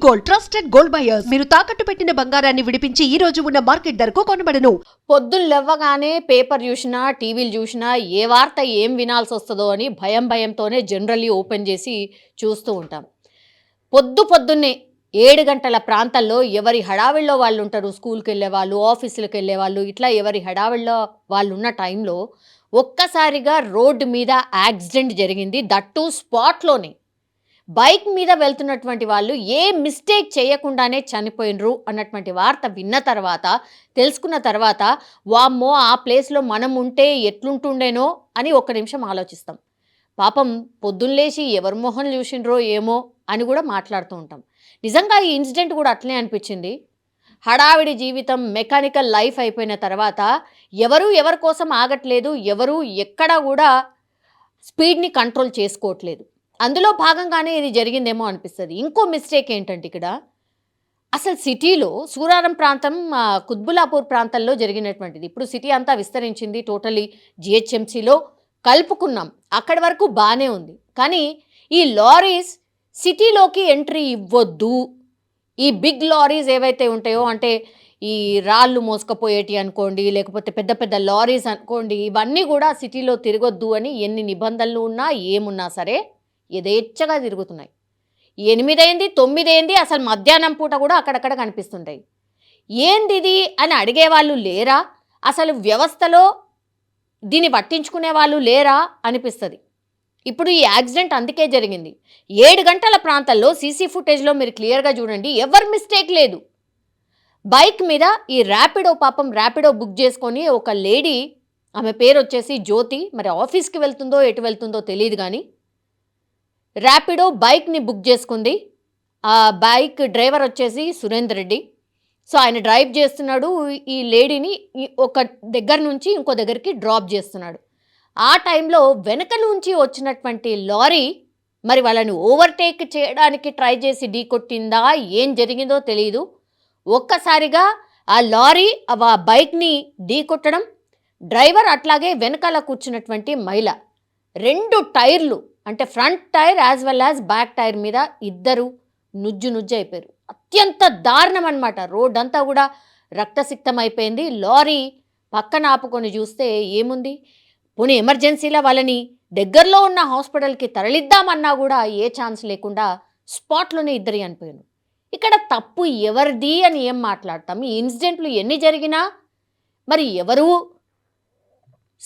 Gold, trusted gold buyers. మీరు తాకట్టు పెట్టిన బంగారాన్ని విడిపించి ఈ రోజు ఉన్న మార్కెట్ ధరకు కొనబడను. పొద్దున్న లేవగానే పేపర్ చూసినా టీవీలు చూసినా ఏ వార్త ఏం వినాల్సి వస్తుందో అని భయంతోనే జనరల్లీ ఓపెన్ చేసి చూస్తూ ఉంటాం. పొద్దున్నే 7 గంటల ప్రాంతాల్లో ఎవరి హడావిడిలో వాళ్ళు ఉంటారు. స్కూల్కి వెళ్ళే వాళ్ళు, ఆఫీసులకు వెళ్ళే వాళ్ళు, ఇట్లా ఎవరి హడావిడిలో వాళ్ళు ఉన్న టైంలో ఒక్కసారిగా రోడ్డు మీద యాక్సిడెంట్ జరిగింది. దట్టు స్పాట్లోనే బైక్ మీద వెళ్తున్నటువంటి వాళ్ళు ఏ మిస్టేక్ చేయకుండానే చనిపోయినరు అన్నటువంటి వార్త విన్న తర్వాత, తెలుసుకున్న తర్వాత, వామ్మో ఆ ప్లేస్లో మనం ఉంటే ఎట్లుంటుండేనో అని ఒక్క నిమిషం ఆలోచిస్తాం. పాపం పొద్దున్న లేచి ఎవరి మొహం చూసిండ్రో ఏమో అని కూడా మాట్లాడుతూ ఉంటాం. నిజంగా ఈ ఇన్సిడెంట్ కూడా అట్లనే అనిపించింది. హడావిడి జీవితం, మెకానికల్ లైఫ్ అయిపోయిన తర్వాత ఎవరి కోసం ఆగట్లేదు, ఎవరు ఎక్కడా కూడా స్పీడ్ని కంట్రోల్ చేసుకోవట్లేదు. అందులో భాగంగానే ఇది జరిగిందేమో అనిపిస్తుంది. ఇంకో మిస్టేక్ ఏంటంటే ఇక్కడ అసలు సిటీలో సూరారం ప్రాంతం, కుత్బులాపూర్ ప్రాంతంలో జరిగినటువంటిది. ఇప్పుడు సిటీ అంతా విస్తరించింది, టోటలీ జిహెచ్ఎంసీలో కలుపుకున్నాం, అక్కడి వరకు బాగానే ఉంది. కానీ ఈ లారీస్ సిటీలోకి ఎంట్రీ ఇవ్వద్దు. ఈ బిగ్ లారీస్ ఏవైతే ఉంటాయో, అంటే ఈ రాళ్ళు మోసుకపోయేటి అనుకోండి, లేకపోతే పెద్ద పెద్ద లారీస్ అనుకోండి, ఇవన్నీ కూడా సిటీలో తిరగొద్దు అని ఎన్ని నిబంధనలు ఉన్నా ఏమున్నా సరే యథేచ్ఛగా తిరుగుతున్నాయి. 8 అయింది, 9 అయింది, అసలు మధ్యాహ్నం పూట కూడా అక్కడక్కడ కనిపిస్తుంటాయి. ఏందిది అని అడిగేవాళ్ళు లేరా? అసలు వ్యవస్థలో దీన్ని పట్టించుకునే వాళ్ళు లేరా అనిపిస్తుంది. ఇప్పుడు ఈ యాక్సిడెంట్ అందుకే జరిగింది. 7 గంటల ప్రాంతాల్లో సీసీ ఫుటేజ్లో మీరు క్లియర్గా చూడండి, ఎవరి మిస్టేక్ లేదు. బైక్ మీద ఈ ర్యాపిడో బుక్ చేసుకొని ఒక లేడీ, ఆమె పేరు వచ్చేసి జ్యోతి, మరి ఆఫీస్కి వెళ్తుందో ఎటు వెళ్తుందో తెలియదు, కానీ ర్యాపిడో బైక్ని బుక్ చేసుకుంది. ఆ బైక్ డ్రైవర్ వచ్చేసి సురేందర్ రెడ్డి. సో ఆయన డ్రైవ్ చేస్తున్నాడు, ఈ లేడీని ఒక దగ్గర నుంచి ఇంకో దగ్గరికి డ్రాప్ చేస్తున్నాడు. ఆ టైంలో వెనక నుంచి వచ్చినటువంటి లారీ మరి వాళ్ళని ఓవర్టేక్ చేయడానికి ట్రై చేసి ఢీకొట్టిందా, ఏం జరిగిందో తెలియదు. ఒక్కసారిగా ఆ లారీ ఆ బైక్ని ఢీకొట్టడం, డ్రైవర్ అట్లాగే వెనకాల కూర్చున్నటువంటి మహిళ 2 టైర్లు, అంటే front tyre as well as back tyre మీద ఇద్దరు నుజ్జు అయిపోయారు. అత్యంత దారుణం అనమాట. రోడ్ అంతా కూడా రక్తసిక్తం అయిపోయింది. లారీ పక్కన ఆపుకొని చూస్తే ఏముంది, పోనీ ఎమర్జెన్సీలో వాళ్ళని దగ్గరలో ఉన్న హాస్పిటల్కి తరలిద్దామన్నా కూడా ఏ ఛాన్స్ లేకుండా స్పాట్లోనే ఇద్దరు చనిపోయారు. ఇక్కడ తప్పు ఎవరిది అని ఏం మాట్లాడతాం? ఈ ఇన్సిడెంట్లు ఎన్ని జరిగినా మరి ఎవరు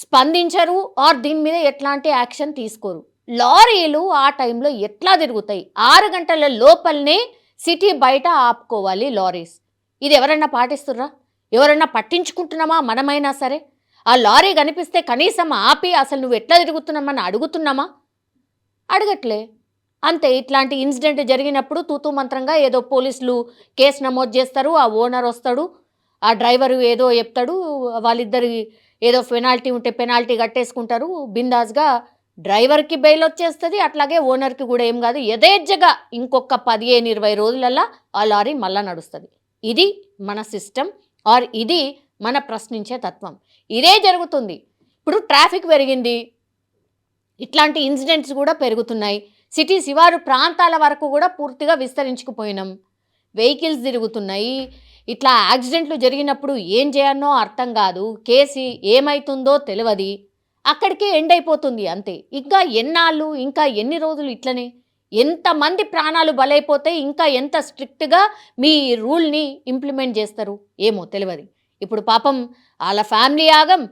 స్పందించరు, ఆర్ దీని మీద ఎట్లాంటి యాక్షన్ తీసుకోరు. లారీలు ఆ టైంలో ఎట్లా తిరుగుతాయి? 6 గంటల లోపలనే సిటీ బయట ఆపుకోవాలి లారీస్. ఇది ఎవరన్నా పాటిస్తుర్రా? ఎవరన్నా పట్టించుకుంటున్నామా? మనమైనా సరే ఆ లారీ కనిపిస్తే కనీసం ఆపి అసలు నువ్వు ఎట్లా తిరుగుతున్నామని అడుగుతున్నామా? అడగట్లే. అంతే. ఇట్లాంటి ఇన్సిడెంట్ జరిగినప్పుడు తూతూ మంత్రంగా ఏదో పోలీసులు కేసు నమోదు చేస్తారు, ఆ ఓనర్ వస్తాడు, ఆ డ్రైవరు ఏదో చెప్తాడు, వాళ్ళిద్దరి ఏదో పెనాల్టీ ఉంటే పెనాల్టీ కట్టేసుకుంటారు, బిందాస్గా డ్రైవర్కి బెయిల్ వచ్చేస్తుంది, అట్లాగే ఓనర్కి కూడా ఏం కాదు. యథేచ్ఛగా ఇంకొక 15-20 రోజులల్లా ఆ లారీ మళ్ళా నడుస్తుంది. ఇది మన సిస్టమ్, ఆర్ ఇది మన ప్రశ్నించే తత్వం. ఇదే జరుగుతుంది. ఇప్పుడు ట్రాఫిక్ పెరిగింది, ఇట్లాంటి ఇన్సిడెంట్స్ కూడా పెరుగుతున్నాయి. సిటీ శివారు ప్రాంతాల వరకు కూడా పూర్తిగా విస్తరించుకుపోయినాం. వెహికల్స్ తిరుగుతున్నాయి. ఇట్లా యాక్సిడెంట్లు జరిగినప్పుడు ఏం చేయాలనో అర్థం కాదు, కేసు ఏమవుతుందో తెలియదు, అక్కడికే ఎండ్ అయిపోతుంది అంతే. ఇంకా ఎన్నాళ్ళు, ఇంకా ఎన్ని రోజులు ఇట్లనే? ఎంతమంది ప్రాణాలు బలైపోతే ఇంకా ఎంత స్ట్రిక్ట్గా మీ రూల్ని ఇంప్లిమెంట్ చేస్తారు ఏమో తెలియదు. ఇప్పుడు పాపం వాళ్ళ ఫ్యామిలీ ఆగం,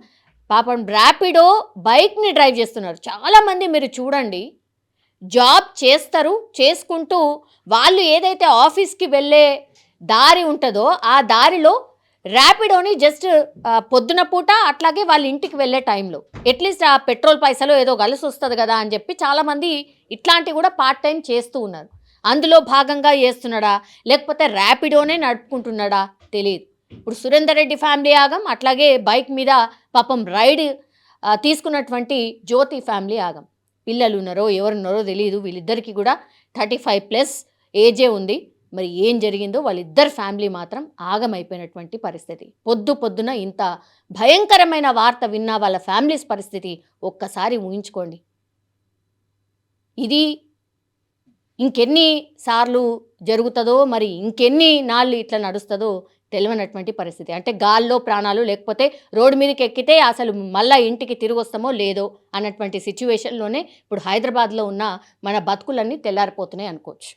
పాపం ర్యాపిడో బైక్ని డ్రైవ్ చేస్తున్నారు చాలామంది. మీరు చూడండి, జాబ్ చేస్తారు, చేసుకుంటూ వాళ్ళు ఏదైతే ఆఫీస్కి వెళ్ళే దారి ఉంటుందో ఆ దారిలో ర్యాపిడోని జస్ట్ పొద్దున పూట అట్లాగే వాళ్ళ ఇంటికి వెళ్ళే టైంలో అట్లీస్ట్ ఆ పెట్రోల్ పైసలు ఏదో కలిసి వస్తుంది కదా అని చెప్పి చాలామంది ఇట్లాంటివి కూడా పార్ట్ టైం చేస్తూ ఉన్నారు. అందులో భాగంగా చేస్తున్నాడా లేకపోతే ర్యాపిడోనే నడుపుకుంటున్నాడా తెలియదు. ఇప్పుడు సురేందర్ రెడ్డి ఫ్యామిలీ ఆగం, అట్లాగే బైక్ మీద పాపం రైడ్ తీసుకున్నటువంటి జ్యోతి ఫ్యామిలీ ఆగం. పిల్లలు ఉన్నారో ఎవరున్నారో తెలియదు. వీళ్ళిద్దరికీ కూడా 35+ ఏజే ఉంది. మరి ఏం జరిగిందో వాళ్ళిద్దరు ఫ్యామిలీ మాత్రం ఆగమైపోయినటువంటి పరిస్థితి. పొద్దున ఇంత భయంకరమైన వార్త విన్నా వాళ్ళ ఫ్యామిలీస్ పరిస్థితి ఒక్కసారి ఊహించుకోండి. ఇది ఇంకెన్ని సార్లు జరుగుతుందో, మరి ఇంకెన్ని నాళ్ళు ఇట్లా నడుస్తుందో తెలియనటువంటి పరిస్థితి. అంటే గాల్లో ప్రాణాలు, లేకపోతే రోడ్డు మీదకి ఎక్కితే అసలు మళ్ళా ఇంటికి తిరిగి వస్తామో లేదో అన్నటువంటి సిచ్యువేషన్లోనే ఇప్పుడు హైదరాబాద్లో ఉన్న మన బతుకులన్నీ తెల్లారిపోతున్నాయి అనుకోవచ్చు.